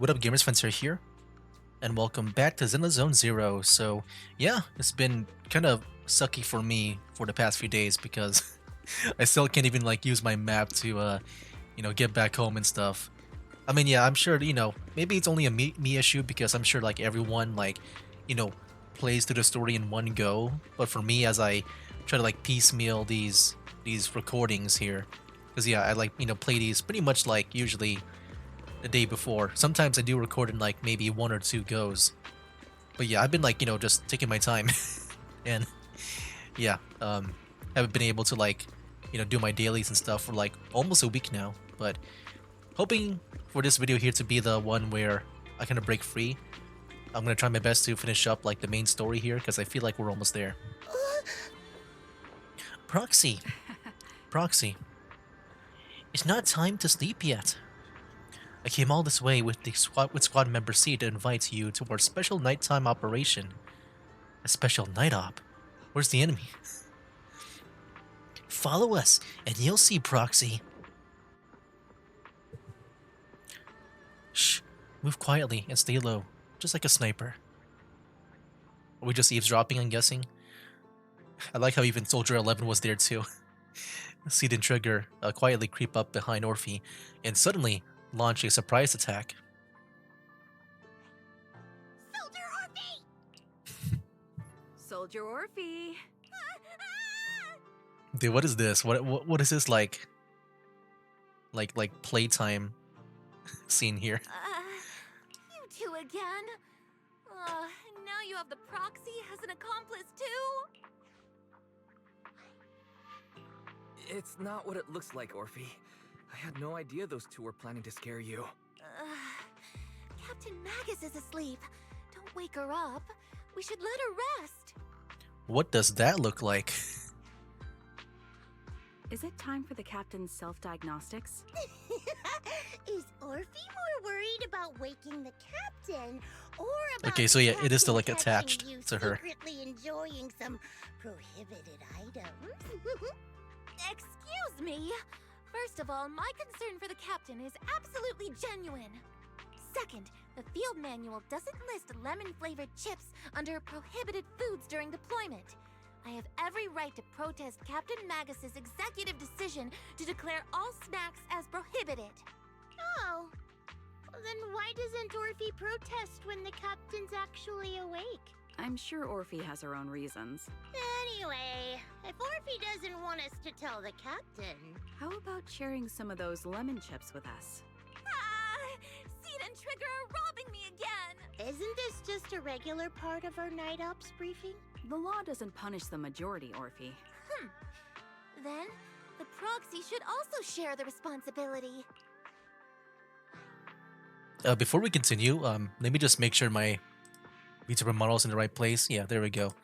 What up, gamers? Fencer here, and welcome back to Zenless Zone Zero. So, yeah, it's been kind of sucky for me for the past few days because I still can't even like use my map to, get back home and stuff. I mean, yeah, I'm sure maybe it's only a me issue because I'm sure like everyone you know, plays through the story in one go. But for me, as I try to like piecemeal these recordings here, because yeah, I like play these pretty much like usually the day before. Sometimes I do record in like maybe one or two goes. But yeah, I've been like, just taking my time and yeah, haven't been able to like, do my dailies and stuff for like almost a week now. But hoping for this video here to be the one where I kind of break free. I'm gonna try my best to finish up like the main story here because I feel like we're almost there. Proxy, Proxy, it's not time to sleep yet. I came all this way with squad member C to invite you to our special nighttime operation. A special night op? Where's the enemy? Follow us, and you'll see, Proxy. Shh. Move quietly and stay low, just like a sniper. Are we just eavesdropping, I'm guessing? I like how even Soldier 11 was there too. Seed and Trigger quietly creep up behind Orphe, and suddenly launch a surprise attack. Soldier Soldier Orphe! Dude, what is this? What is this like? Like playtime scene here? You two again? Now you have the proxy as an accomplice too? It's not what it looks like, Orphe. I had no idea those two were planning to scare you. Captain Magus is asleep. Don't wake her up. We should let her rest. What does that look like? Is it time for the captain's self-diagnostics? Is Orphe more worried about waking the captain or about Okay, so yeah, it is still like catching attached you to her. secretly enjoying some prohibited items? Excuse me. First of all, my concern for the captain is absolutely genuine. Second, the field manual doesn't list lemon-flavored chips under prohibited foods during deployment. I have every right to protest Captain Magus's executive decision to declare all snacks as prohibited. Oh, well, then why doesn't Orphe protest when the captain's actually awake? I'm sure Orphe has her own reasons. Anyway, if Orphe doesn't want us to tell the captain... How about sharing some of those lemon chips with us? Seed and Trigger are robbing me again! Isn't this just a regular part of our night ops briefing? The law doesn't punish the majority, Orphe. Then, the proxy should also share the responsibility. Before we continue, let me just make sure my VTuber model's in the right place. Yeah, there we go.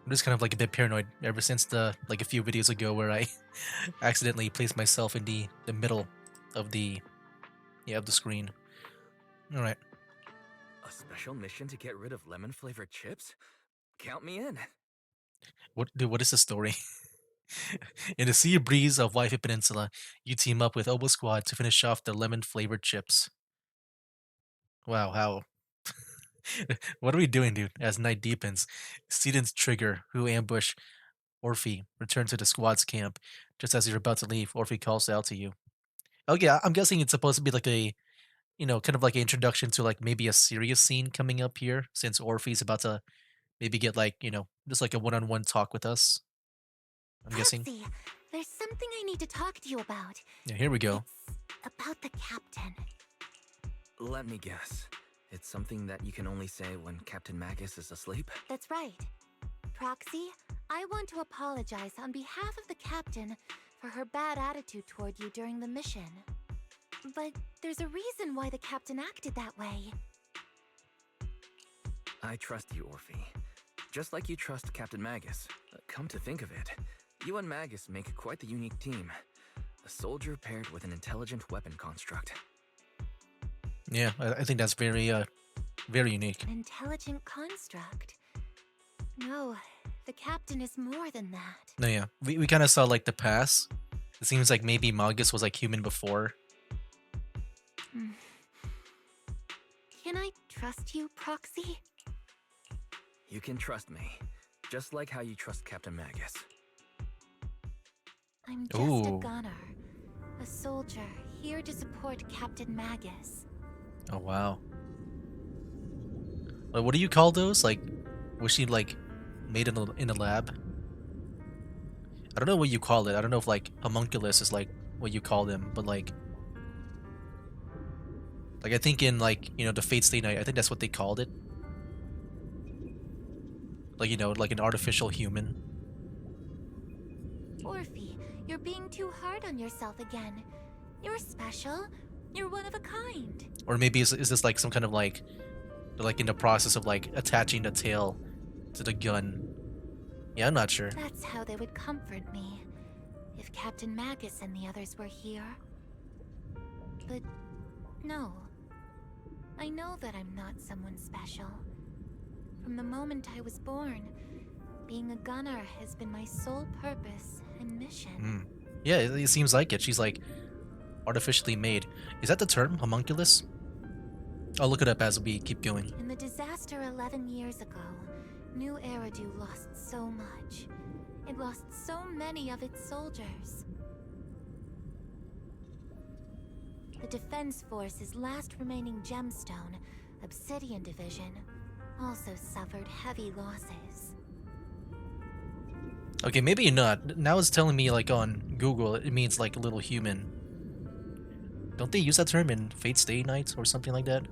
I'm just kind of like a bit paranoid ever since a few videos ago where I accidentally placed myself in the middle of the screen. All right. A special mission to get rid of lemon-flavored chips? Count me in. What is the story? In the sea breeze of Waifu Peninsula, you team up with Obo Squad to finish off the lemon-flavored chips. Wow, how? What are we doing, dude? As night deepens, Seed and Trigger, who ambush Orphe, return to the squad's camp. Just as you're about to leave, Orphe calls out to you. Oh yeah, I'm guessing it's supposed to be like a, kind of like an introduction to like maybe a serious scene coming up here, since Orphe's about to maybe get like, just like a one-on-one talk with us. I'm guessing. Proxy, there's something I need to talk to you about. Yeah, here we go. It's about the captain. Let me guess. It's something that you can only say when Captain Magus is asleep? That's right. Proxy, I want to apologize on behalf of the captain for her bad attitude toward you during the mission. But there's a reason why the captain acted that way. I trust you, Orphe. Just like you trust Captain Magus. Come to think of it, you and Magus make quite the unique team. A soldier paired with an intelligent weapon construct. Yeah, I think that's very unique. An intelligent construct. No, the captain is more than that. No, yeah, we kind of saw like the past. It seems like maybe Magus was like human before. Can I trust you, Proxy? You can trust me, just like how you trust Captain Magus. I'm just a Ooh. gunner, a soldier here to support Captain Magus. Oh wow. Like, what do you call those? Like, was she like made in a lab? I don't know what you call it. I don't know if like homunculus is like what you call them, but like I think in like the Fate Stay Night, I think that's what they called it. Like like an artificial human. Orphe, you're being too hard on yourself again. You're special. You're one of a kind. Or maybe is this like some kind of like they're like in the process of like attaching the tail to the gun? Yeah, I'm not sure. That's how they would comfort me. If Captain Magus and the others were here. But no. I know that I'm not someone special. From the moment I was born, being a gunner has been my sole purpose and mission. Yeah, it seems like it. She's like artificially made. Is that the term, homunculus? I'll look it up as we keep going. In the disaster 11 years ago, New Eridu lost so much. It lost so many of its soldiers. The Defense Force's last remaining gemstone, Obsidian Division, also suffered heavy losses. Okay, maybe not. Now it's telling me like on Google it means like a little human. Don't they use that term in Fate Stay Night or something like that?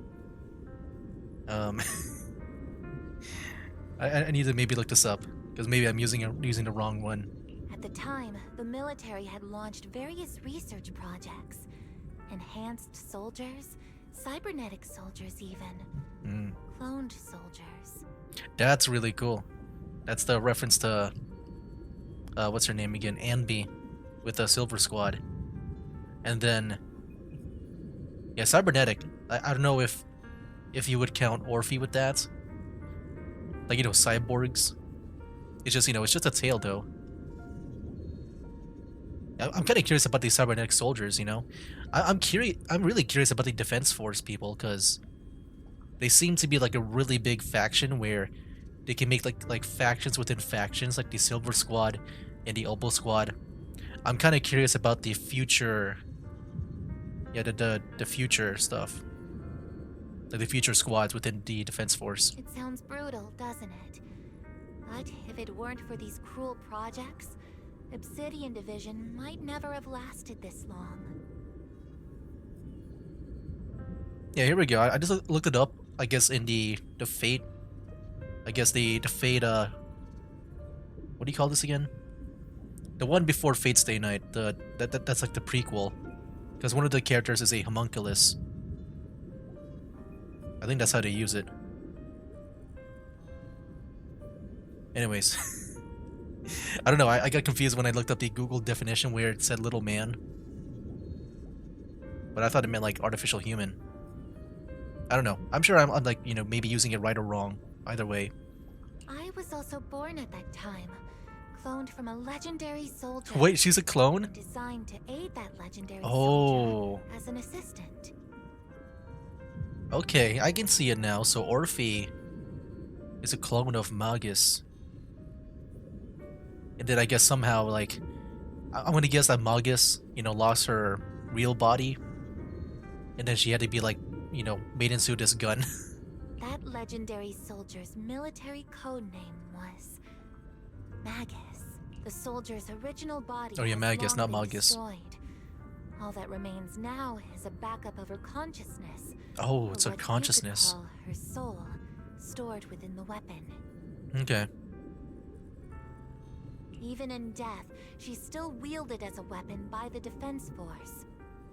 I need to maybe look this up because maybe I'm using the wrong one. At the time, the military had launched various research projects. Enhanced soldiers, cybernetic soldiers even. Cloned soldiers. That's really cool. That's the reference to what's her name again? Anby with the Silver Squad. And then yeah, cybernetic. I don't know if you would count Orphe with that. Like cyborgs. It's just it's just a tail though. I'm kind of curious about these cybernetic soldiers, I'm curious. I'm really curious about the Defense Force people because they seem to be like a really big faction where they can make like factions within factions, like the Silver Squad and the Opal Squad. I'm kind of curious about the future. Yeah, the future stuff, like the future squads within the Defense Force. It sounds brutal, doesn't it? But if it weren't for these cruel projects, Obsidian Division might never have lasted this long. Yeah, here we go. I just looked it up. I guess in the Fate. I guess the Fate. What do you call this again? The one before Fate Stay Night. That's like the prequel, because one of the characters is a homunculus. I think that's how they use it. Anyways. I don't know, I got confused when I looked up the Google definition where it said little man. But I thought it meant like artificial human. I don't know. I'm sure I'm like, maybe using it right or wrong. Either way. I was also born at that time, cloned from a legendary soldier. Wait, she's a clone? Designed to aid that legendary Oh. soldier as an assistant. Okay, I can see it now. So Orphe is a clone of Magus. And then I guess somehow, like, I'm gonna guess that Magus, lost her real body. And then she had to be, like, made into this gun. That legendary soldier's military code name was Magus. The soldier's original body Oh yeah, has Magus, long not been Magus. destroyed. All that remains now is a backup of her consciousness. Oh, or it's her what you could consciousness. call her soul, stored within the weapon. Okay. Even in death, she's still wielded as a weapon by the Defense Force.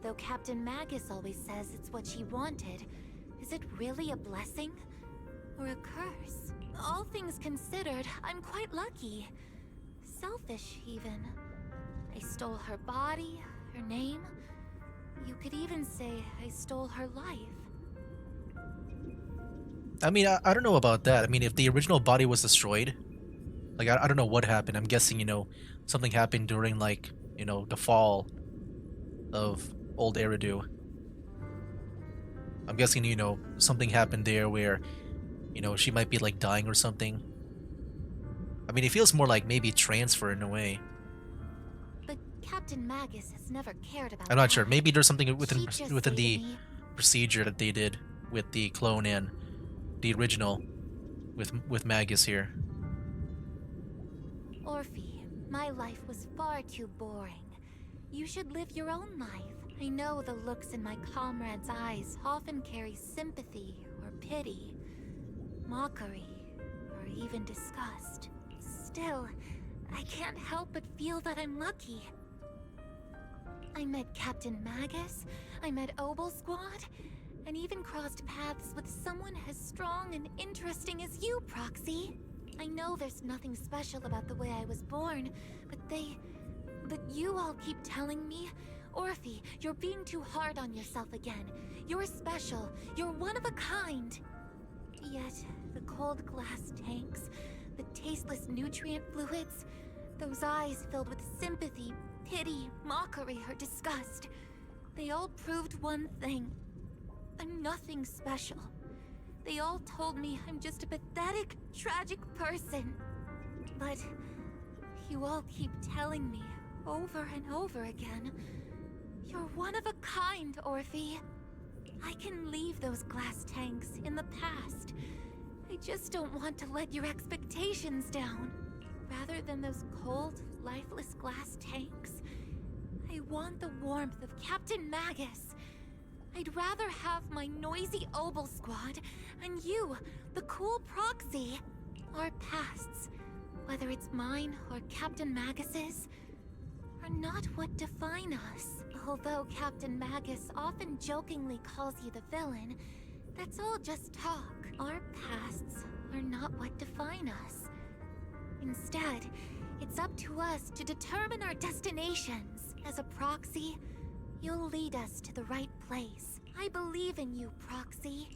Though Captain Magus always says it's what she wanted, is it really a blessing? Or a curse? All things considered, I'm quite lucky. Selfish, even. I stole her body, her name. You could even say I stole her life. I mean, I don't know about that. I mean, if the original body was destroyed, like, I don't know what happened. I'm guessing, something happened during, like, the fall of old Eridu. guessing, something happened there where, she might be like dying or something. I mean, it feels more like maybe transfer in a way. But Captain Magus has never cared about I'm not sure. that. Maybe there's something She'd just within say to the me, procedure that they did with the clone and the original with Magus here. Orphe, my life was far too boring. You should live your own life. I know the looks in my comrades' eyes often carry sympathy or pity, mockery, or even disgust. Still, I can't help but feel that I'm lucky. I met Captain Magus, I met Obel Squad, and even crossed paths with someone as strong and interesting as you, Proxy. I know there's nothing special about the way I was born, but you all keep telling me, Orphe, you're being too hard on yourself again. You're special. You're one of a kind. Yet, the cold glass tanks, the tasteless nutrient fluids, those eyes filled with sympathy, pity, mockery, or disgust, they all proved one thing. I'm nothing special. They all told me I'm just a pathetic, tragic person. But you all keep telling me over and over again, you're one of a kind, Orphe. I can leave those glass tanks in the past. I just don't want to let your expectations down. Rather than those cold, lifeless glass tanks, I want the warmth of Captain Magus. I'd rather have my noisy Obel Squad and you, the cool Proxy. Our pasts, whether it's mine or Captain Magus's, are not what define us. Although Captain Magus often jokingly calls you the villain, that's all just talk. Our pasts are not what define us. Instead, it's up to us to determine our destinations. As a Proxy, you'll lead us to the right place. I believe in you, Proxy.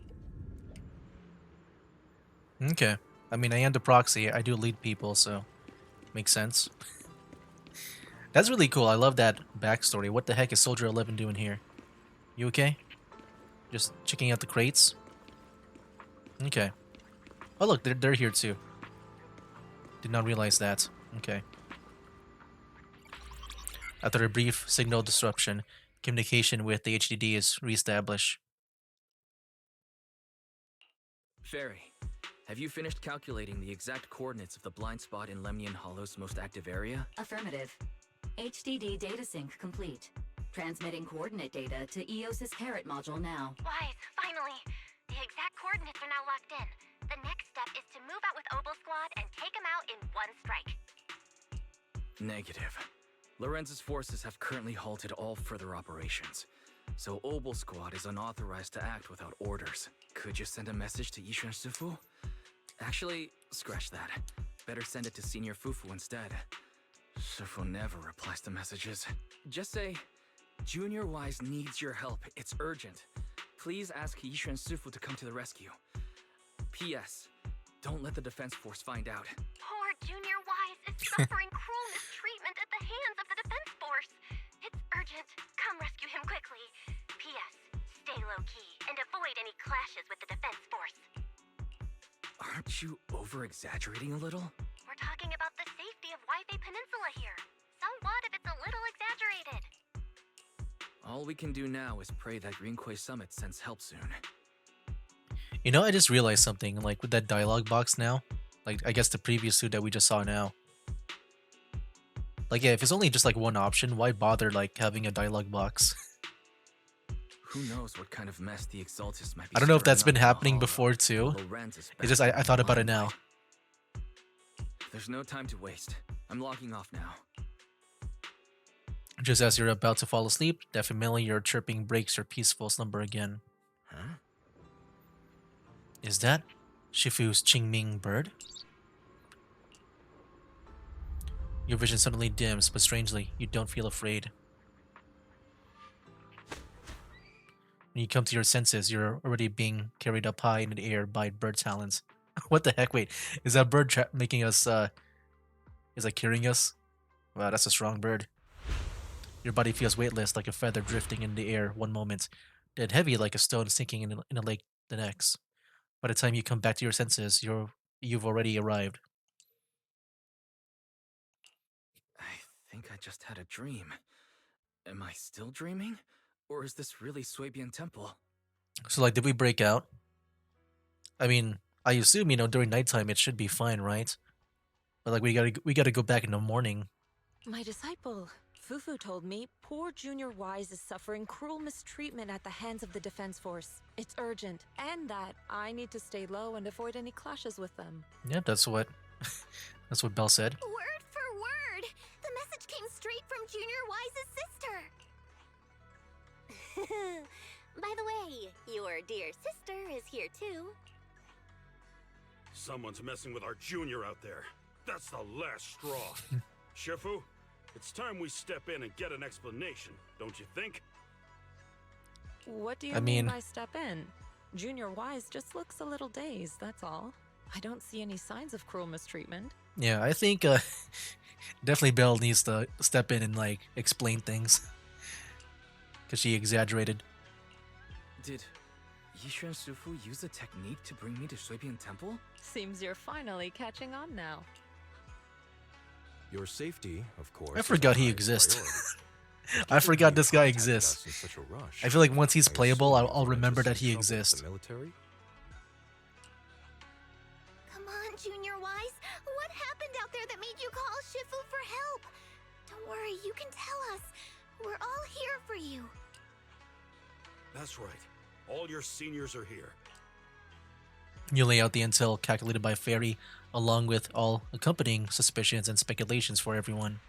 Okay. I mean, I am the proxy. I do lead people, so makes sense. That's really cool. I love that backstory. What the heck is Soldier 11 doing here? You okay? Just checking out the crates? Okay. Oh look, they're here too. Did not realize that. Okay. After a brief signal disruption, communication with the HDD is reestablished. Fairy, have you finished calculating the exact coordinates of the blind spot in Lemnian Hollow's most active area? Affirmative. HDD data sync complete. Transmitting coordinate data to EOS's Carrot module now. Wise, finally! The exact coordinates are now locked in. The next step is to move out with Obel Squad and take them out in one strike. Negative. Lorenz's forces have currently halted all further operations, so Obel Squad is unauthorized to act without orders. Could you send a message to Yishan Sufu? Actually, scratch that. Better send it to Senior Fufu instead. Sufu never replies to messages. Just say, Junior Wise needs your help. It's urgent. Please ask Yishan Sufu to come to the rescue. P.S. Don't let the defense force find out. Poor Junior Wise is suffering cruel mistreatment at the hands of the defense force. It's urgent. Come rescue him quickly. P.S. Stay low-key and avoid any clashes with the defense force. Aren't you over-exaggerating a little? We're talking about the safety of Waifei Peninsula here. So what if it's a little exaggerated? All we can do now is pray that Greenquay Summit sends help soon. You know, I just realized something, like with that dialogue box now. Like, I guess the previous suit that we just saw now. Like, yeah, if it's only just like one option, why bother like having a dialogue box? Who knows what kind of mess the Exaltus might be. I don't know if that's stirring been up in the happening Hollow, before too. while Lorenz is It's just back I thought about it in now. There's no time to waste. I'm logging off now. Just as you're about to fall asleep, that familiar chirping breaks your peaceful slumber again. Huh? Is that Shifu's Qingming bird? Your vision suddenly dims, but strangely, you don't feel afraid. When you come to your senses, you're already being carried up high in the air by bird talons. What the heck? Wait, is that bird making us, is that carrying us? Wow, that's a strong bird. Your body feels weightless like a feather drifting in the air one moment, dead heavy like a stone sinking in a lake the next. By the time you come back to your senses, you've already arrived. I think I just had a dream. Am I still dreaming? Or is this really Swabian Temple? So like, did we break out? I mean, I assume during nighttime it should be fine, right? But like, we gotta go back in the morning. My disciple, Fufu, told me poor Junior Wise is suffering cruel mistreatment at the hands of the Defense Force. It's urgent, and that I need to stay low and avoid any clashes with them. Yeah, that's what that's what Belle said. Word for word! The message came straight from Junior Wise's sister! By the way, your dear sister is here too. Someone's messing with our junior out there. That's the last straw. Shifu, it's time we step in and get an explanation, don't you think? What do you I mean mean- by step in? Junior Wise just looks a little dazed, that's all. I don't see any signs of cruel mistreatment. Yeah, I think definitely Belle needs to step in and like explain things because she exaggerated. Did Yishuan Sufu use a technique to bring me to Swabian Temple? Seems you're finally catching on now. Your safety, of course. I is forgot our he highest exists. priority. I forgot Given this you guy contacted exists. us in such a rush, I feel like once he's I playable, assume I'll you've run remember into that some he trouble with exists. the military? Come on, Junior Wise. What happened out there that made you call Shifu for help? Don't worry, you can tell us. We're all here for you. That's right. All your seniors are here. You lay out the intel calculated by Fairy, along with all accompanying suspicions and speculations for everyone.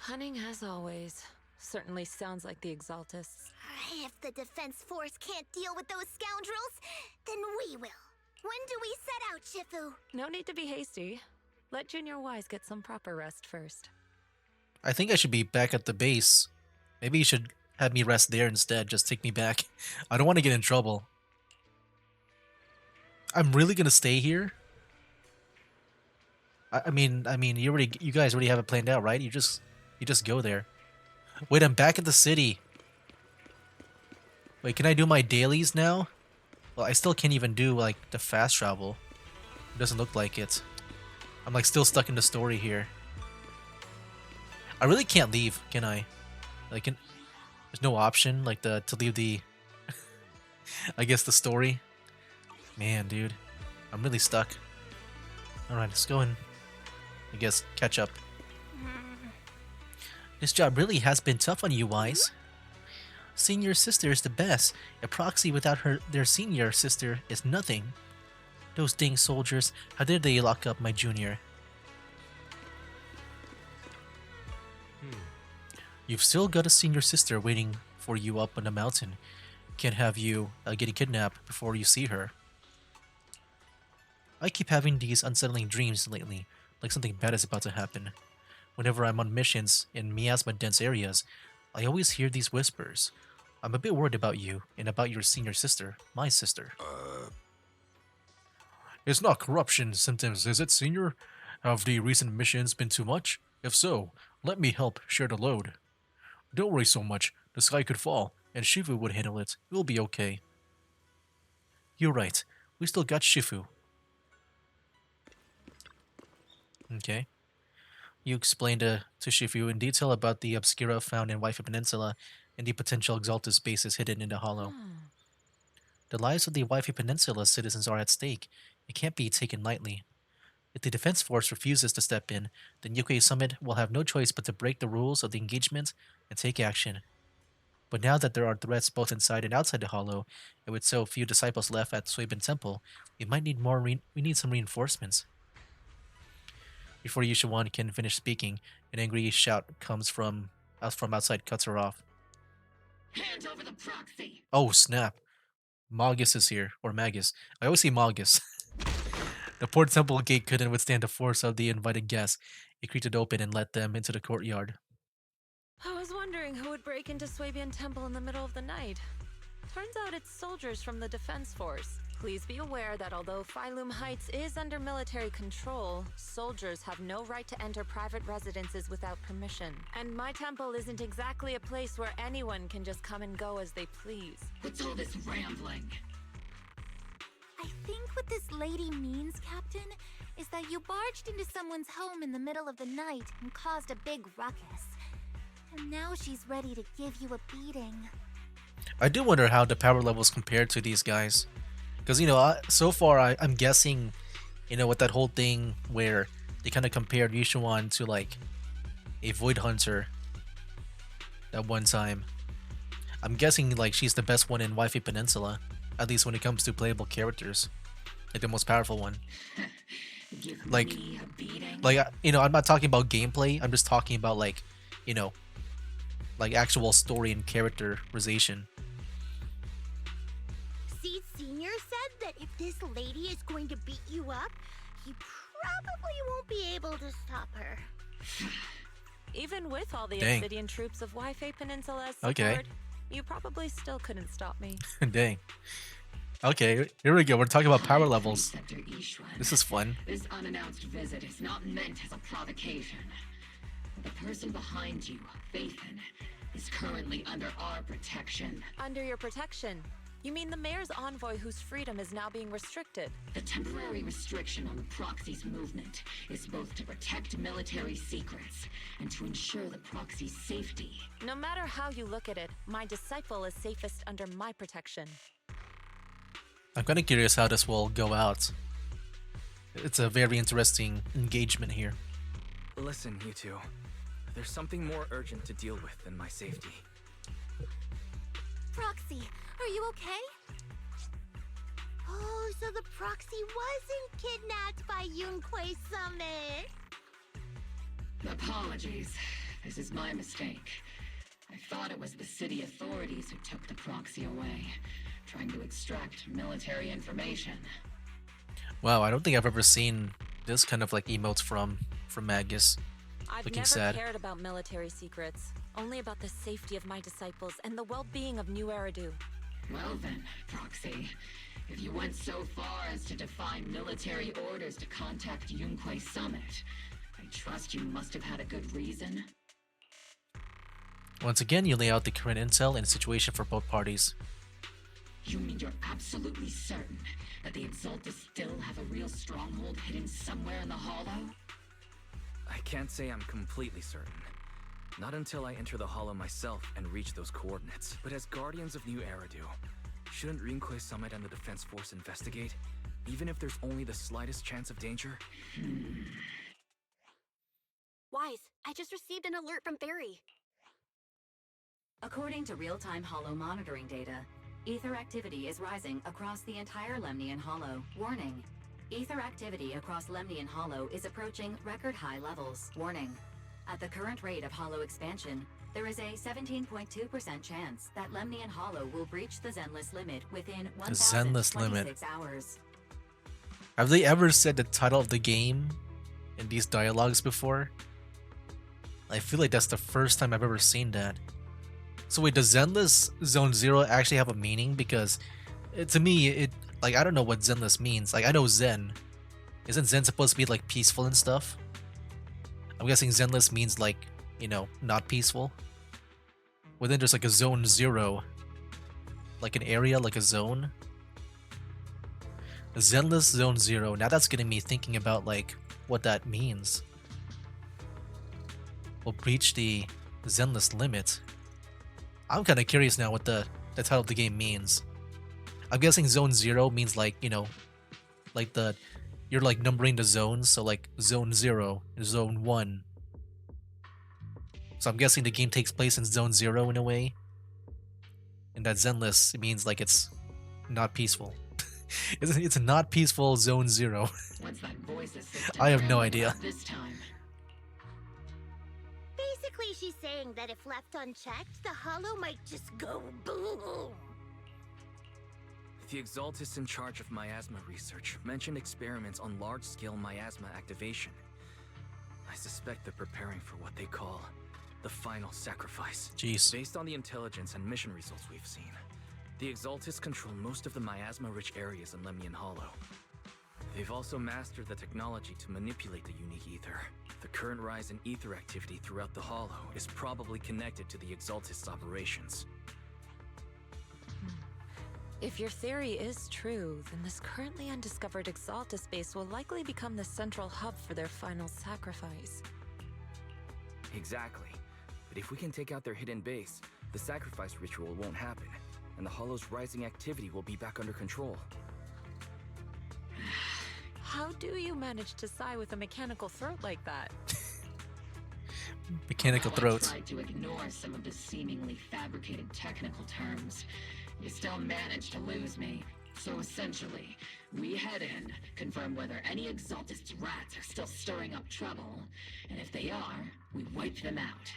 Cunning as always. Certainly sounds like the Exaltists. If the Defense Force can't deal with those scoundrels, then we will. When do we set out, Shifu? No need to be hasty. Let Junior Wise get some proper rest first. I think I should be back at the base. Maybe you should have me rest there instead. Just take me back. I don't want to get in trouble. I'm really gonna stay here. I mean, you guys already have it planned out, right? You just go there. Wait, I'm back at the city. Wait, can I do my dailies now? Well, I still can't even do like the fast travel. It doesn't look like it. I'm like still stuck in the story here. I really can't leave, can I? Like, there's no option like to leave the, I guess the story. Man, dude, I'm really stuck. All right, let's go and I guess catch up. This job really has been tough on you, Wise. Senior sister is the best. A proxy without their senior sister is nothing. Those dang soldiers, how dare they lock up my junior? You've still got a senior sister waiting for you up on the mountain. Can't have you getting kidnapped before you see her. I keep having these unsettling dreams lately, like something bad is about to happen. Whenever I'm on missions in miasma-dense areas, I always hear these whispers. I'm a bit worried about you and about your senior sister, my sister. It's not corruption symptoms, is it, Senior? Have the recent missions been too much? If so, let me help share the load. Don't worry so much. The sky could fall, and Shifu would handle it. We'll be okay. You're right. We still got Shifu. Okay. You explained to Shifu in detail about the Obscura found in Waifu Peninsula and the potential Exaltus bases hidden in the hollow. The lives of the Waifu Peninsula citizens are at stake. It can't be taken lightly. If the Defense Force refuses to step in, then Yokai Summit will have no choice but to break the rules of the engagement and take action. But now that there are threats both inside and outside the hollow, and with so few disciples left at Suibin Temple, we might need we need some reinforcements. Before Yushuan can finish speaking, an angry shout comes from outside, cuts her off. Hand over the proxy! Oh snap! Magus is here, or Magus. I always say Magus. The poor temple gate couldn't withstand the force of the invited guests. It creaked it open and let them into the courtyard. I was wondering who would break into Swabian Temple in the middle of the night. Turns out it's soldiers from the Defense Force. Please be aware that although Phylum Heights is under military control, soldiers have no right to enter private residences without permission. And my temple isn't exactly a place where anyone can just come and go as they please. What's all this rambling? I think what this lady means, Captain, is that you barged into someone's home in the middle of the night and caused a big ruckus. And now she's ready to give you a beating. I do wonder how the power levels compare to these guys. Because, you know, so far I'm guessing, you know, with that whole thing where they kind of compared Yushuan to like a Void Hunter at one time. I'm guessing like she's the best one in Wi-Fi Peninsula, at least when it comes to playable characters. Like the most powerful one. Give Like, me a beating? you know, I'm not talking about gameplay, I'm just talking about like, you know, like actual story and characterization. See, Senior said that if this lady is going to beat you up, he probably won't be able to stop her. Even with all the Dang. Obsidian troops of Wi-Fi Peninsula as support, Okay. you probably still couldn't stop me. Dang. Okay, here we go. We're talking about power levels. Sector Ishwan. This is fun. This unannounced visit is not meant as a provocation. The person behind you, Fathan, is currently under our protection. Under your protection? You mean the mayor's envoy whose freedom is now being restricted? The temporary restriction on the proxy's movement is both to protect military secrets and to ensure the proxy's safety. No matter how you look at it, my disciple is safest under my protection. I'm kind of curious how this will go out. It's a very interesting engagement here. Listen, you two. There's something more urgent to deal with than my safety. Proxy, are you okay? Oh, so the proxy wasn't kidnapped by Yunquei Summit. Apologies. This is my mistake. I thought it was the city authorities who took the proxy away, trying to extract military information. Wow, I don't think I've ever seen this kind of like emotes from Magus. I've Looking never sad. cared about military secrets, only about the safety of my disciples and the well-being of New Eridu. Well then, Proxy, if you went so far as to defy military orders to contact Yunquei Summit, I trust you must have had a good reason. Once again, you lay out the current intel and situation for both parties. You mean you're absolutely certain that the Exaltus still have a real stronghold hidden somewhere in the Hollow? I can't say I'm completely certain. Not until I enter the Hollow myself and reach those coordinates. But as Guardians of New Eridu, shouldn't Rinquei Summit and the Defense Force investigate? Even if there's only the slightest chance of danger? Wise, I just received an alert from Barry. According to real-time Hollow monitoring data, ether activity is rising across the entire Lemnian Hollow. Warning. Ether activity across Lemnian Hollow is approaching record-high levels. Warning. At the current rate of Hollow expansion, there is a 17.2% chance that Lemnian Hollow will breach the Zenless limit within Zenless limit. 1,026 hours. Have they ever said the title of the game in these dialogues before? I feel like that's the first time I've ever seen that. So wait, does Zenless Zone Zero actually have a meaning? Because to me, it like I don't know what Zenless means. Like I know Zen. Isn't Zen supposed to be like peaceful and stuff? I'm guessing Zenless means like, you know, not peaceful. Well then there's like a Zone Zero. Like an area, like a zone. Zenless Zone Zero. Now that's getting me thinking about like what that means. We'll breach the Zenless limit. I'm kind of curious now what the title of the game means. I'm guessing Zone Zero means like, you know, like you're like numbering the zones, so like Zone 0, Zone 1. So I'm guessing the game takes place in Zone 0 in a way. And that Zenless means like it's not peaceful. It's a not peaceful Zone 0. What's that voices system I have no rambling idea. about this time? Basically, she's saying that if left unchecked, the Hollow might just go boom. The Exaltus in charge of miasma research mentioned experiments on large-scale miasma activation. I suspect they're preparing for what they call the final sacrifice. Jeez. Based on the intelligence and mission results we've seen, The Exaltists control most of the miasma-rich areas in Lemnian Hollow. They've also mastered the technology to manipulate the unique ether. The current rise in ether activity throughout the Hollow is probably connected to the Exaltists' operations. If your theory is true, then this currently undiscovered Exaltus base will likely become the central hub for their final sacrifice. Exactly. But if we can take out their hidden base, the sacrifice ritual won't happen, and the Hollow's rising activity will be back under control. How do you manage to sigh with a mechanical throat like that? Mechanical throats. I tried to ignore some of the seemingly fabricated technical terms. You still managed to lose me. So essentially, we head in, confirm whether any Exaltist rats are still stirring up trouble, and if they are, we wipe them out.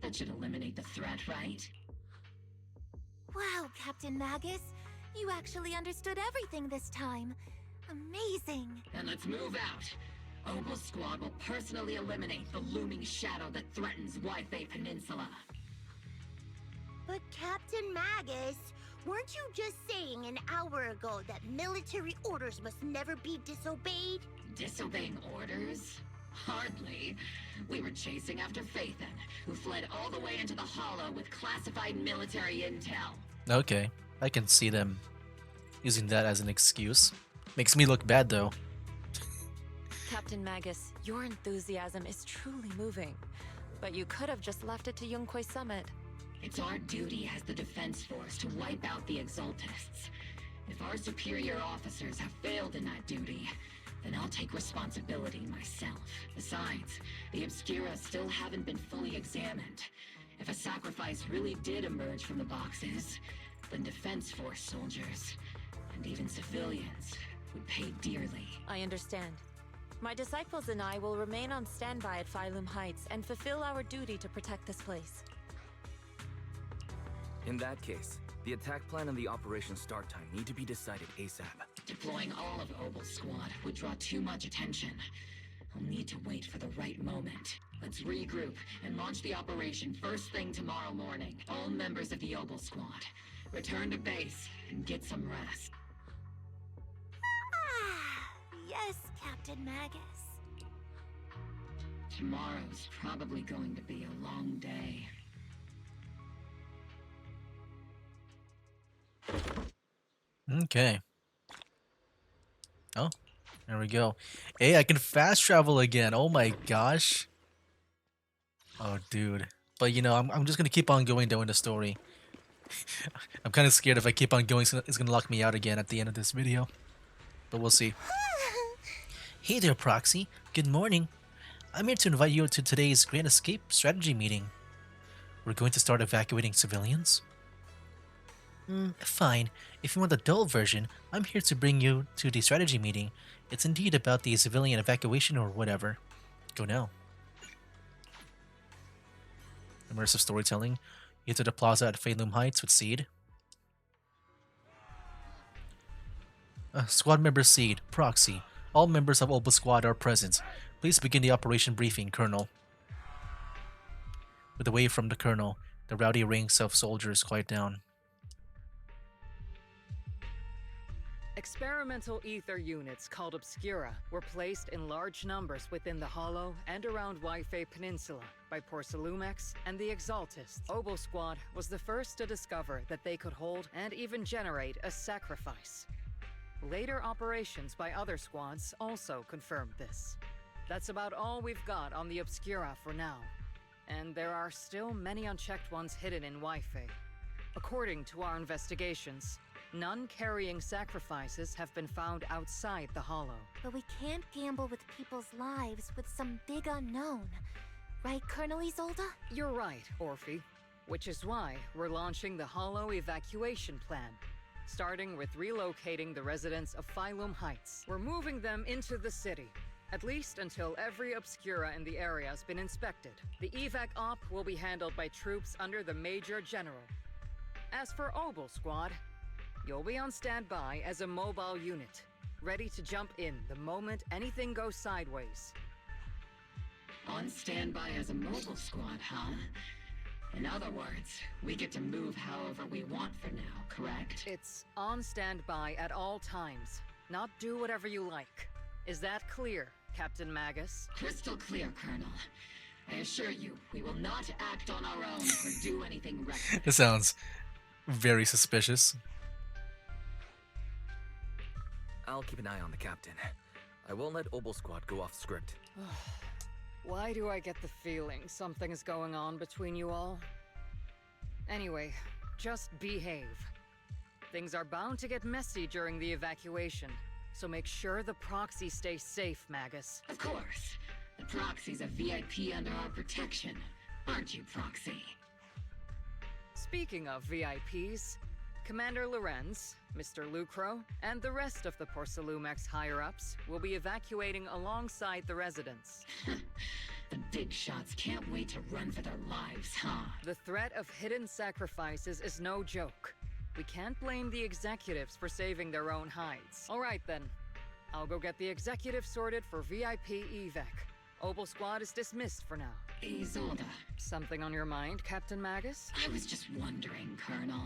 That should eliminate the threat, right? Wow, Captain Magus. You actually understood everything this time. Amazing. Then let's move out. Opal Squad will personally eliminate the looming shadow that threatens Wi-Fi Peninsula. But Captain Magus, weren't you just saying an hour ago that military orders must never be disobeyed? Disobeying orders? Hardly. We were chasing after Phaethon, who fled all the way into the Hollow with classified military intel. Okay, I can see them using that as an excuse. Makes me look bad though. Captain Magus, your enthusiasm is truly moving. But you could have just left it to Yunquay Summit. It's our duty as the Defense Force to wipe out the Exaltists. If our superior officers have failed in that duty, then I'll take responsibility myself. Besides, the Obscura still haven't been fully examined. If a sacrifice really did emerge from the boxes, then Defense Force soldiers, and even civilians, would pay dearly. I understand. My disciples and I will remain on standby at Phylum Heights and fulfill our duty to protect this place. In that case, the attack plan and the operation start time need to be decided ASAP. Deploying all of Opal Squad would draw too much attention. I'll need to wait for the right moment. Let's regroup and launch the operation first thing tomorrow morning. All members of the Opal Squad, return to base and get some rest. Yes, Captain Magus. Tomorrow's probably going to be a long day. Okay. Oh, there we go. Hey, I can fast travel again. Oh my gosh. Oh, dude. But you know, I'm just gonna keep on going though in the story. I'm kind of scared if I keep on going, it's gonna lock me out again at the end of this video. But we'll see. Hey there, Proxy. Good morning. I'm here to invite you to today's Grand Escape strategy meeting. We're going to start evacuating civilians. Fine. If you want the dull version, I'm here to bring you to the strategy meeting. It's indeed about the civilian evacuation or whatever. Go now. Immersive storytelling. You enter the plaza at Phalum Heights with Seed. Squad member Seed, Proxy. All members of Opal Squad are present. Please begin the operation briefing, Colonel. With away from the Colonel, the rowdy ranks of soldiers quiet down. Experimental ether units called Obscura were placed in large numbers within the Hollow and around Wi-Fi Peninsula by Porcelumex and the Exaltists. Opal Squad was the first to discover that they could hold and even generate a sacrifice. Later operations by other squads also confirmed this. That's about all we've got on the Obscura for now. And there are still many unchecked ones hidden in Wi-Fi. According to our investigations, none carrying sacrifices have been found outside the Hollow. But we can't gamble with people's lives with some big unknown. Right, Colonel Isolda? You're right, Orphe. Which is why we're launching the Hollow evacuation plan. Starting with relocating the residents of Phylum Heights. We're moving them into the city, at least until every Obscura in the area has been inspected. The evac op will be handled by troops under the Major General. As for Opal Squad, you'll be on standby as a mobile unit, ready to jump in the moment anything goes sideways. On standby as a mobile squad, huh? In other words, we get to move however we want for now, correct? It's on standby at all times. Not do whatever you like. Is that clear, Captain Magus? Crystal clear, Colonel. I assure you, we will not act on our own or do anything reckless. This sounds very suspicious. I'll keep an eye on the captain. I won't let Obel Squad go off script. Why do I get the feeling something's going on between you all? Anyway, just behave. Things are bound to get messy during the evacuation, so make sure the proxy stays safe, Magus. Of course. The Proxy's a VIP under our protection. Aren't you, Proxy? Speaking of VIPs, Commander Lorenz, Mr. Lucro, and the rest of the Porcelumex higher-ups will be evacuating alongside the residents. The big shots can't wait to run for their lives, huh? The threat of hidden sacrifices is no joke. We can't blame the executives for saving their own hides. All right then. I'll go get the executives sorted for VIP evac. Obel Squad is dismissed for now. Isolde. Something on your mind, Captain Magus? I was just wondering, Colonel.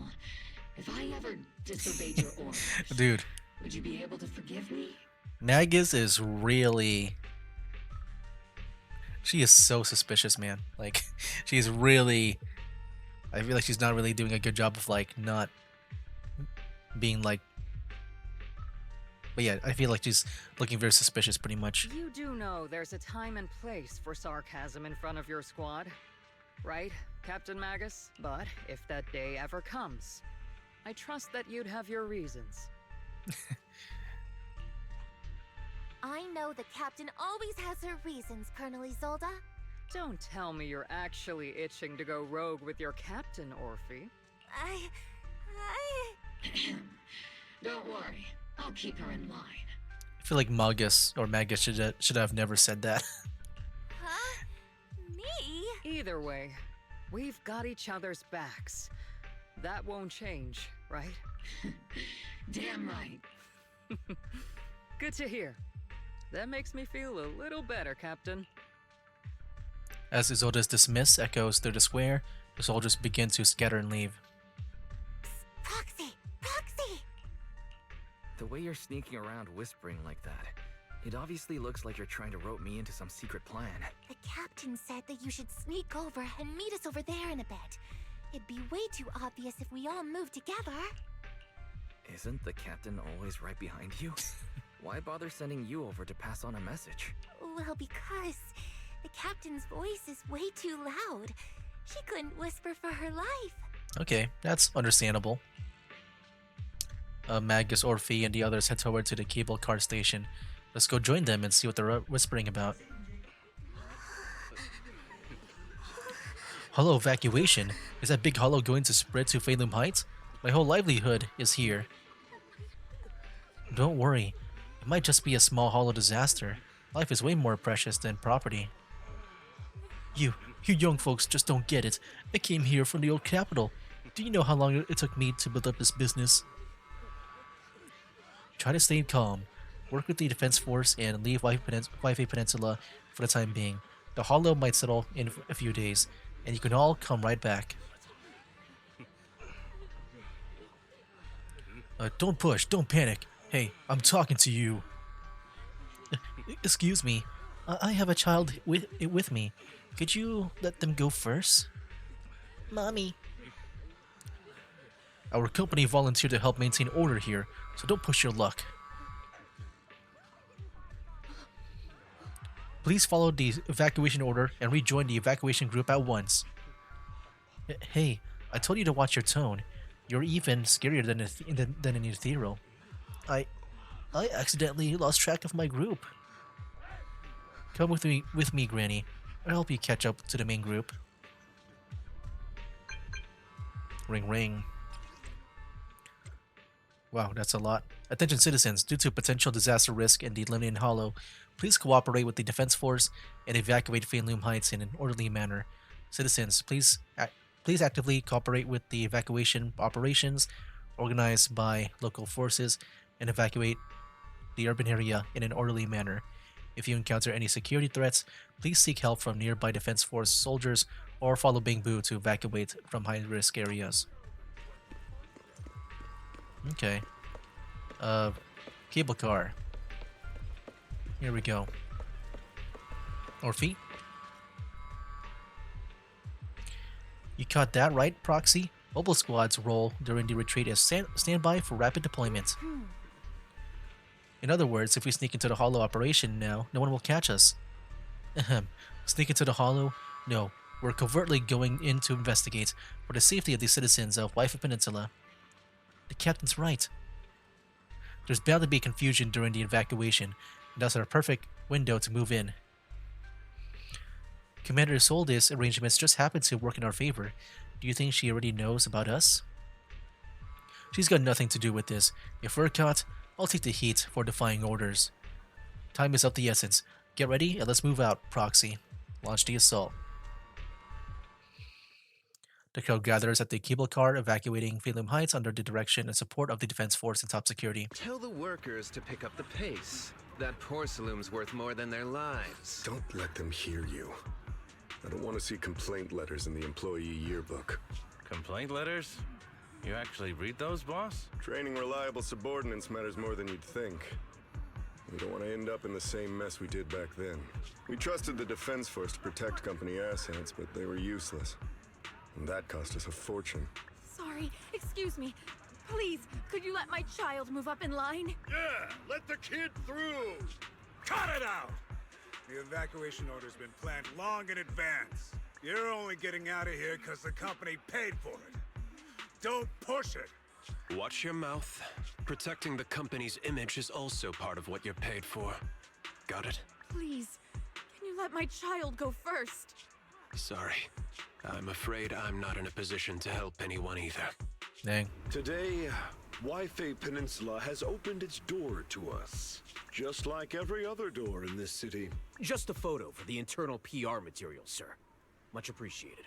If I ever disobeyed your orders, Dude, would you be able to forgive me? Magus is really... She is so suspicious, man. Like, she's really... I feel like she's not really doing a good job of, like, not being, like... But yeah, I feel like she's looking very suspicious, pretty much. You do know there's a time and place for sarcasm in front of your squad, right, Captain Magus? But if that day ever comes, I trust that you'd have your reasons. I know the captain always has her reasons, Colonel Isolde. Don't tell me you're actually itching to go rogue with your captain, Orphe. I... Don't worry. I'll keep her in line. I feel like Magus should have never said that. Huh? Me? Either way, we've got each other's backs. That won't change, right? Damn right. Good to hear. That makes me feel a little better, Captain. As Isolde's dismiss echoes through the square, the soldiers begin to scatter and leave. Proxy! Proxy! The way you're sneaking around whispering like that, it obviously looks like you're trying to rope me into some secret plan. The captain said that you should sneak over and meet us over there in a bit. It'd be way too obvious if we all moved together. Isn't the captain always right behind you? Why bother sending you over to pass on a message? Well, because the captain's voice is way too loud. She couldn't whisper for her life. Okay, that's understandable. Magus, Orphe, and the others head toward to the cable car station. Let's go join them and see what they're whispering about. Hollow evacuation? Is that big hollow going to spread to Phalum Heights? My whole livelihood is here. Don't worry. It might just be a small hollow disaster. Life is way more precious than property. You young folks just don't get it. I came here from the old capital. Do you know how long it took me to build up this business? Try to stay calm. Work with the defense force and leave Wi-Fi Peninsula for the time being. The hollow might settle in a few days, and you can all come right back. Don't push, don't panic. Hey, I'm talking to you. Excuse me. I have a child with me. Could you let them go first? Mommy. Our company volunteered to help maintain order here, so don't push your luck. Please follow the evacuation order and rejoin the evacuation group at once. Hey, I told you to watch your tone. You're even scarier than an ethereal. I accidentally lost track of my group. Come with me, Granny. I'll help you catch up to the main group. Ring ring. Wow, that's a lot. Attention citizens, due to potential disaster risk in the Lemnian Hollow, please cooperate with the Defense Force and evacuate Phalum Heights in an orderly manner. Citizens, please actively cooperate with the evacuation operations organized by local forces and evacuate the urban area in an orderly manner. If you encounter any security threats, please seek help from nearby Defense Force soldiers or follow Bing Boo to evacuate from high-risk areas. Okay. Cable car. Here we go. Orphe? You caught that right, Proxy? Mobile Squad's role during the retreat is standby for rapid deployment. In other words, if we sneak into the Hollow operation now, no one will catch us. Ahem. Sneak into the Hollow? No. We're covertly going in to investigate for the safety of the citizens of Waifu Peninsula. The captain's right. There's bound to be confusion during the evacuation, and that's our perfect window to move in. Commander Isolde's arrangements just happen to work in our favor. Do you think she already knows about us? She's got nothing to do with this. If we're caught, I'll take the heat for defying orders. Time is of the essence. Get ready and let's move out, Proxy. Launch the assault. The crowd gathers at the cable car, evacuating Phelim Heights under the direction and support of the Defense Force and top security. Tell the workers to pick up the pace. That porcelain's worth more than their lives. Don't let them hear you. I don't want to see complaint letters in the employee yearbook. Complaint letters? You actually read those, boss? Training reliable subordinates matters more than you'd think. We don't want to end up in the same mess we did back then. We trusted the Defense Force to protect company assets, but they were useless. And that cost us a fortune. Sorry, excuse me. Please, could you let my child move up in line? Yeah, let the kid through! Cut it out! The evacuation order's been planned long in advance. You're only getting out of here because the company paid for it. Don't push it! Watch your mouth. Protecting the company's image is also part of what you're paid for. Got it? Please, can you let my child go first? Sorry. I'm afraid I'm not in a position to help anyone either. Dang. Today, Waifu Peninsula has opened its door to us. Just like every other door in this city. Just a photo for the internal PR material, sir. Much appreciated.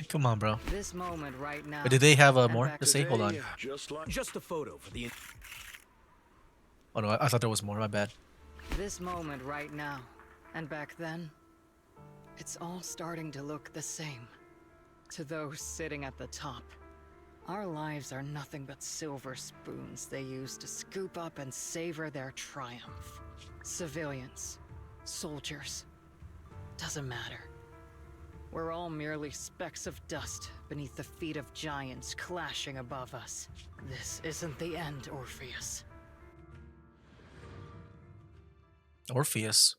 Come on, bro. This moment right now. But did they have more back to say? Hold on. Just a photo for the. Oh no, I thought there was more. My bad. This moment right now, and back then, it's all starting to look the same. To those sitting at the top, our lives are nothing but silver spoons they use to scoop up and savor their triumph. Civilians, soldiers, doesn't matter. We're all merely specks of dust beneath the feet of giants clashing above us. This isn't the end, Orpheus. Orpheus.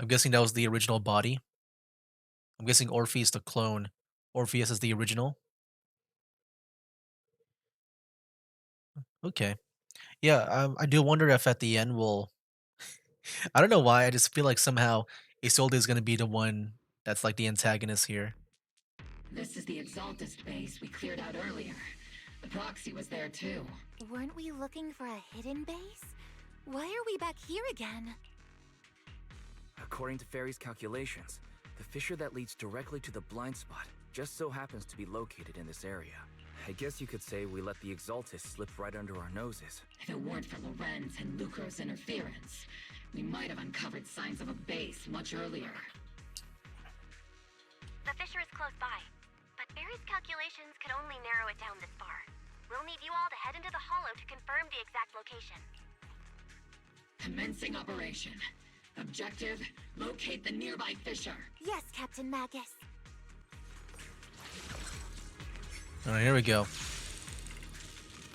I'm guessing that was the original body. I'm guessing Orpheus the clone. Orpheus is the original. Okay. Yeah, I do wonder if at the end we'll... I don't know why, I just feel like somehow Isolde is going to be the one that's like the antagonist here. This is the Exaltist base we cleared out earlier. The proxy was there too. Weren't we looking for a hidden base? Why are we back here again? According to Fairy's calculations, the fissure that leads directly to the blind spot just so happens to be located in this area. I guess you could say we let the Exaltist slip right under our noses. If it weren't for Lorenz and Lucro's interference, we might have uncovered signs of a base much earlier. The fissure is close by, but Barry's calculations could only narrow it down this far. We'll need you all to head into the hollow to confirm the exact location. Commencing operation. Objective, locate the nearby fissure. Yes, Captain Magus. Alright, here we go.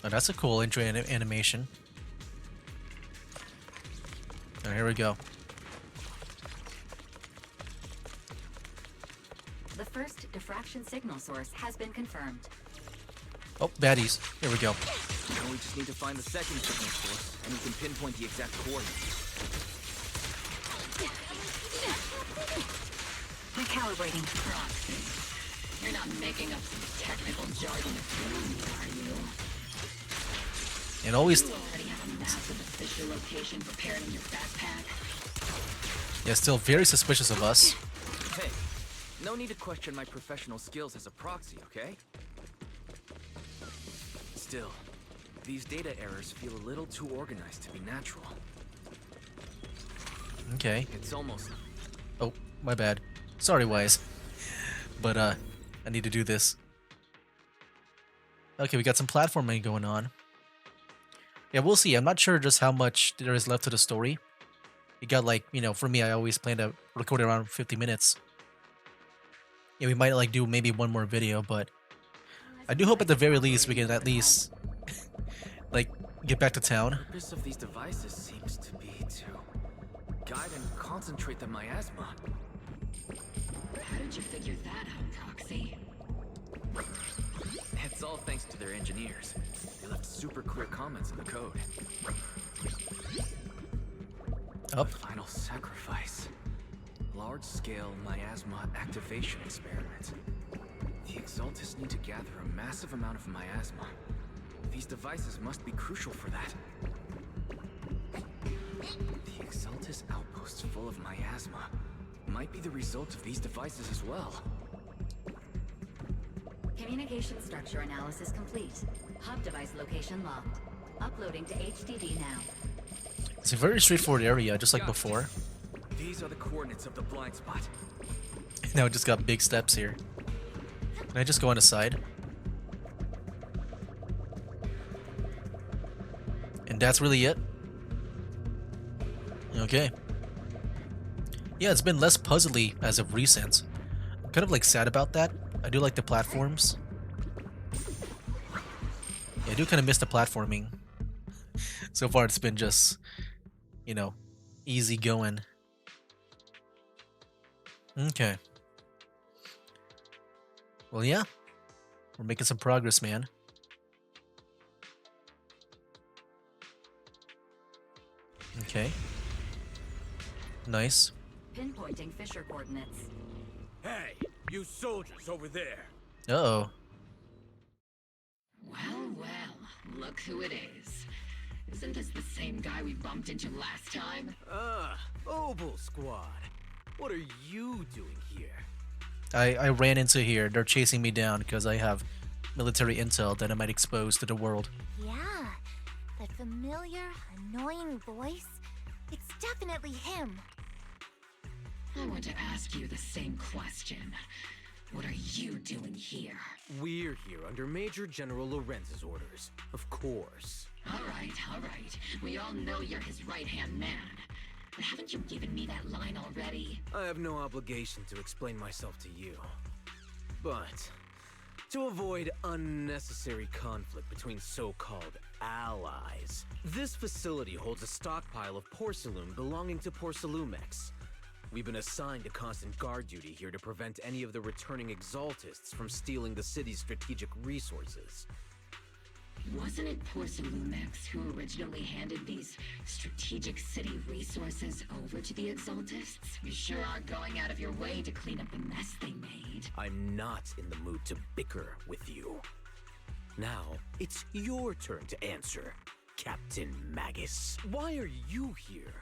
Oh, that's a cool intro animation. Alright, here we go. The first diffraction signal source has been confirmed. Oh, baddies. Here we go. Now we just need to find the second signal source, and we can pinpoint the exact coordinates. Recalibrating proxy. You're not making up some technical jargon to fool me, are you? And always... You already have a map of the fissure location prepared in your backpack. Yeah, still very suspicious of us. Hey, no need to question my professional skills as a proxy, okay? Still, these data errors feel a little too organized to be natural. Okay. It's almost. Oh, my bad. Sorry, Wise. But, I need to do this. Okay, we got some platforming going on. Yeah, we'll see. I'm not sure just how much there is left to the story. It got like, you know, for me, I always plan to record around 50 minutes. Yeah, we might like do maybe one more video, but I do hope at the very least we can at least like get back to town. The purpose of these devices seems to be to guide and concentrate the miasma. How did you figure that out, Proxy? It's all thanks to their engineers. They left super clear comments in the code. Up. Final sacrifice. Large-scale miasma activation experiment. The Exaltists need to gather a massive amount of miasma. These devices must be crucial for that. The Exaltist outposts full of miasma might be the result of these devices as well. Communication structure analysis complete. Hub device location locked. Uploading to HDD now. It's a very straightforward area, just like before. These are the coordinates of the blind spot. Now it just got big steps here. Can I just go on the side? And that's really it? Okay. Yeah, it's been less puzzly as of recent. I'm kind of like sad about that. I do like the platforms. Yeah, I do kind of miss the platforming. So far it's been just, you know, easy going. Okay. Well, yeah. We're making some progress, man. Okay. Nice. Pinpointing Fisher coordinates. Hey, you soldiers over there. Uh-oh. Well, well, look who it is. Isn't this the same guy we bumped into last time? Obel Squad. What are you doing here? I ran into here. They're chasing me down because I have military intel that I might expose to the world. Yeah, that familiar, annoying voice. It's definitely him. I want to ask you the same question. What are you doing here? We're here under Major General Lorenz's orders. Of course. All right. We all know you're his right-hand man. But haven't you given me that line already? I have no obligation to explain myself to you. But to avoid unnecessary conflict between so-called allies, this facility holds a stockpile of porcelain belonging to Porcelumex. We've been assigned a constant guard duty here to prevent any of the returning Exaltists from stealing the city's strategic resources. Wasn't it Porcelumex who originally handed these strategic city resources over to the Exaltists? You sure are going out of your way to clean up the mess they made. I'm not in the mood to bicker with you. Now, it's your turn to answer, Captain Magus. Why are you here?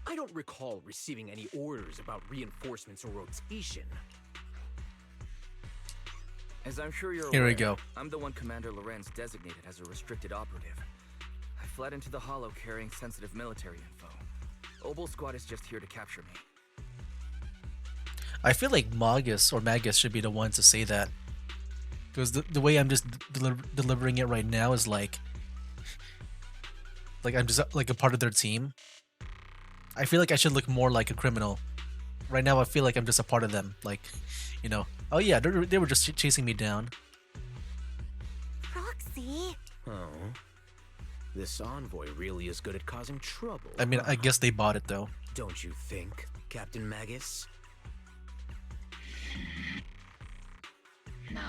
I don't recall receiving any orders about reinforcements or rotation. As I'm sure you're Here we aware, go. I'm the one Commander Lorenz designated as a restricted operative. I fled into the Hollow carrying sensitive military info. Obel Squad is just here to capture me. I feel like Magus should be the one to say that. Because the way I'm just delivering it right now is like I'm just like a part of their team. I feel like I should look more like a criminal. Right now I feel like I'm just a part of them. Like, you know, oh yeah, they were just chasing me down. Proxy? Oh. This envoy really is good at causing trouble. I mean, I guess they bought it though. Don't you think, Captain Magus? No.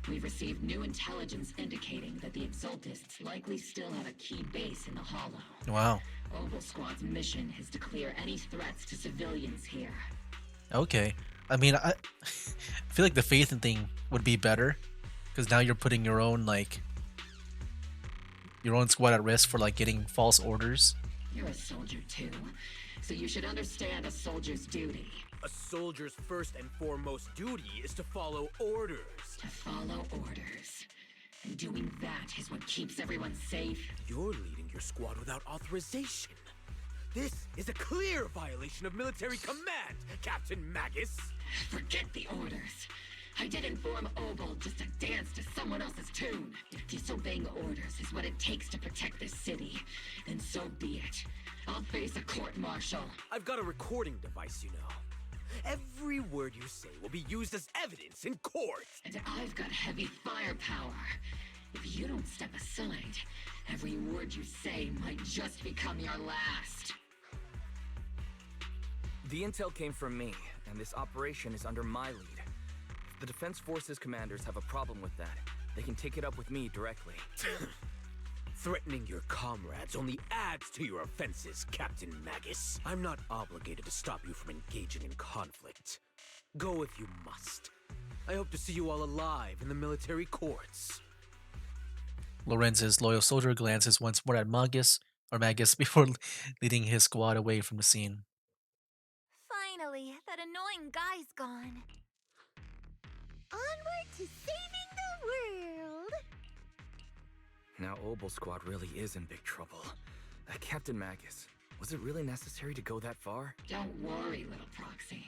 We've received new intelligence indicating that the Exaltists likely still have a key base in the Hollow. Wow. Obel Squad's mission is to clear any threats to civilians here. Okay. I mean, I feel like the Phaethon thing would be better. Because now you're putting your own, like, your own squad at risk for, like, getting false orders. You're a soldier too, so you should understand a soldier's duty. A soldier's first and foremost duty is to follow orders. To follow orders. And doing that is what keeps everyone safe. You're leading your squad without authorization. This is a clear violation of military command, Captain Magus! Forget the orders. I did inform Obel just to dance to someone else's tune. If disobeying orders is what it takes to protect this city, then so be it. I'll face a court-martial. I've got a recording device, you know. Every word you say will be used as evidence in court. And I've got heavy firepower. If you don't step aside, every word you say might just become your last. The intel came from me, and this operation is under my lead. If the Defense Forces commanders have a problem with that, they can take it up with me directly. Threatening your comrades only adds to your offenses, Captain Magus. I'm not obligated to stop you from engaging in conflict. Go if you must. I hope to see you all alive in the military courts. Lorenz's loyal soldier glances once more at Magus before leading his squad away from the scene. Finally, that annoying guy's gone. Onward to saving the world! Now Obel Squad really is in big trouble. Captain Magus, was it really necessary to go that far? Don't worry, little proxy.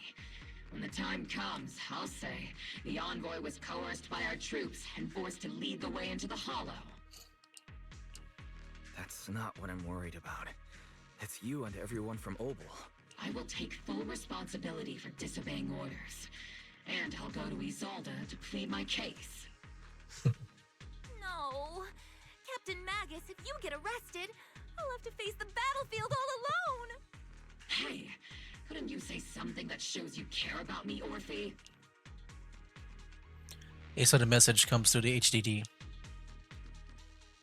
When the time comes, I'll say the envoy was coerced by our troops and forced to lead the way into the Hollow. That's not what I'm worried about. It's you and everyone from Obel. I will take full responsibility for disobeying orders. And I'll go to Isolde to plead my case. No! Captain Magus, if you get arrested, I'll have to face the battlefield all alone! Hey, couldn't you say something that shows you care about me, Orphe? A sudden message comes through the HDD.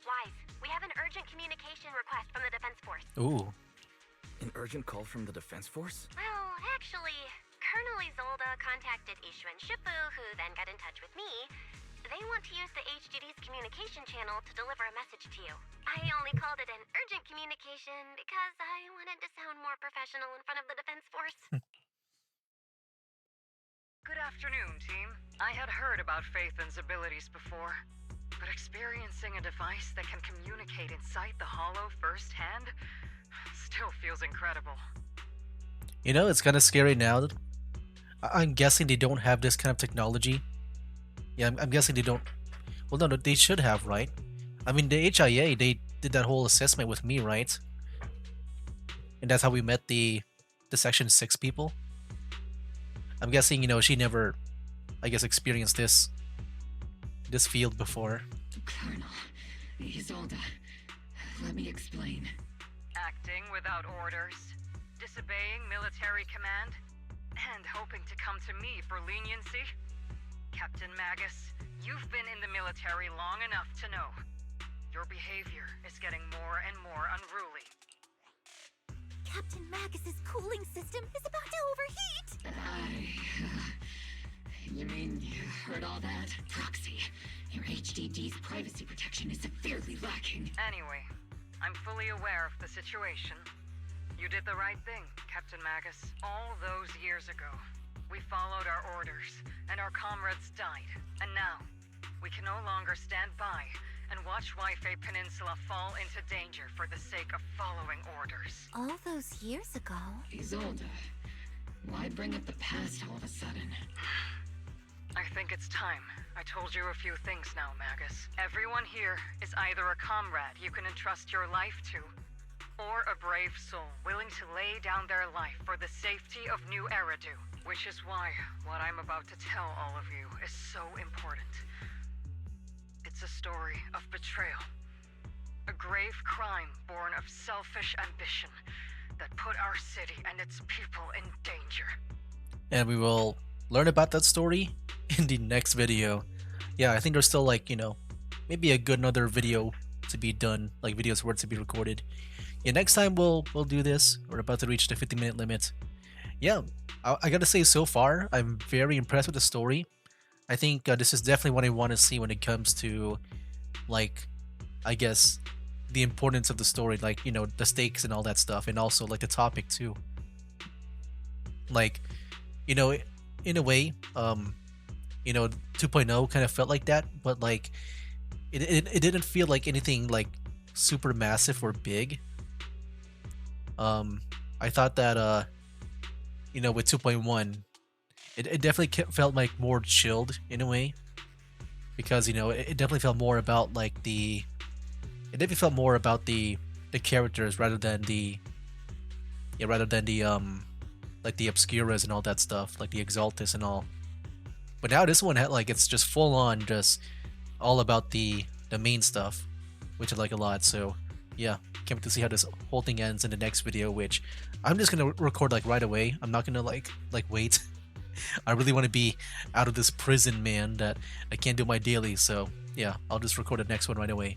Wise, we have an urgent communication request from the Defense Force. Ooh. An urgent call from the Defense Force? Well, actually, Colonel Isolde contacted Ishu and Shifu, who then got in touch with me. They want to use the HDD's communication channel to deliver a message to you. I only called it an urgent communication because I wanted to sound more professional in front of the Defense Force. Good afternoon, team. I had heard about Phaethon's abilities before, but experiencing a device that can communicate inside the Hollow firsthand still feels incredible. You know, it's kind of scary now. I'm guessing they don't have this kind of technology. Yeah, I'm guessing they don't. Well, no, they should have, right? I mean, the HIA, they did that whole assessment with me, right? And that's how we met the Section 6 people. I'm guessing, you know, she never, I guess, experienced this field before. Colonel, Isolde, let me explain. Acting without orders, disobeying military command, and hoping to come to me for leniency? Captain Magus, you've been in the military long enough to know. Your behavior is getting more and more unruly. Captain Magus's cooling system is about to overheat! You mean you heard all that? Proxy, your HDD's privacy protection is severely lacking. Anyway, I'm fully aware of the situation. You did the right thing, Captain Magus. All those years ago, we followed our orders, and our comrades died. And now, we can no longer stand by and watch Waifei Peninsula fall into danger for the sake of following orders. All those years ago? Isolde, why bring up the past all of a sudden? I think it's time. I told you a few things now, Magus. Everyone here is either a comrade you can entrust your life to, or a brave soul willing to lay down their life for the safety of New Eridu. Which is why what I'm about to tell all of you is so important. It's a story of betrayal. A grave crime born of selfish ambition that put our city and its people in danger. And we will learn about that story in the next video. Yeah, I think there's still, like, you know, maybe a good another video to be done, like videos were to be recorded. Yeah, next time we'll do this. We're about to reach the 50-minute limit. Yeah, I gotta say, so far I'm very impressed with the story. I think this is definitely what I want to see when it comes to, like, I guess, the importance of the story, like, you know, the stakes and all that stuff, and also like the topic too. Like, you know, in a way, you know, 2.0 kind of felt like that, but like it didn't feel like anything like super massive or big. I thought that you know, with 2.1, it definitely felt like more chilled in a way, because you know it definitely felt more about like it definitely felt more about the characters rather than the like the Obscuras and all that stuff, like the Exaltus and all. But now this one had like it's just full on just all about the main stuff, which I like a lot. So yeah, can't wait to see how this whole thing ends in the next video, which I'm just gonna record like right away. I'm not gonna like wait. I really want to be out of this prison, man, that I can't do my daily. So yeah, I'll just record the next one right away.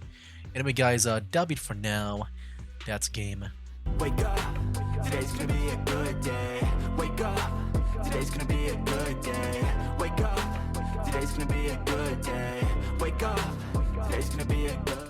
Anyway, guys, that'll be it for now. That's game. Wake up, today's gonna be a good day. Wake up, today's gonna be a good day. Wake up, today's gonna be a good day. Wake up, today's gonna be a good